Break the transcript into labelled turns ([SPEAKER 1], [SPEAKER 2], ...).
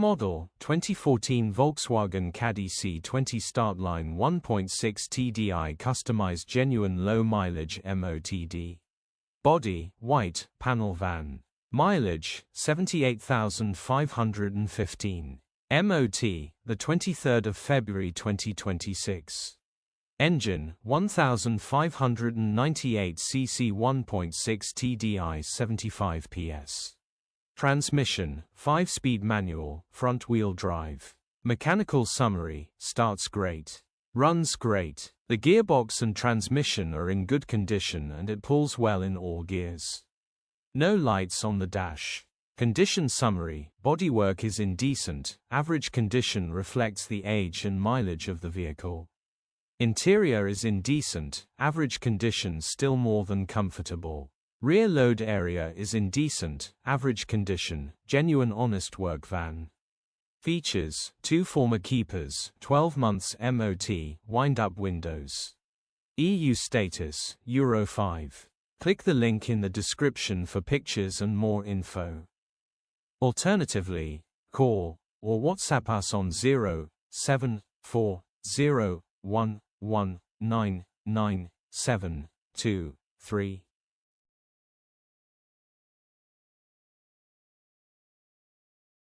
[SPEAKER 1] Model, 2014 Volkswagen Caddy C20 Startline 1.6 TDI Customized Genuine Low Mileage MOTD. Body, white, panel van. Mileage, 78,515. MOT, the 23rd of February 2026. Engine, 1598 cc 1.6 TDI 75 PS. Transmission, 5-speed manual, front-wheel drive. Mechanical summary, starts great. Runs great. The gearbox and transmission are in good condition and it pulls well in all gears. No lights on the dash. Condition summary, bodywork is in decent, average condition reflects the age and mileage of the vehicle. Interior is in decent, average condition still more than comfortable. Rear load area is in decent, average condition, genuine honest work van. Features, 2 former keepers, 12 months MOT, wind-up windows. EU status, Euro 5. Click the link in the description for pictures and more info. Alternatively, call or WhatsApp us on 07401199723.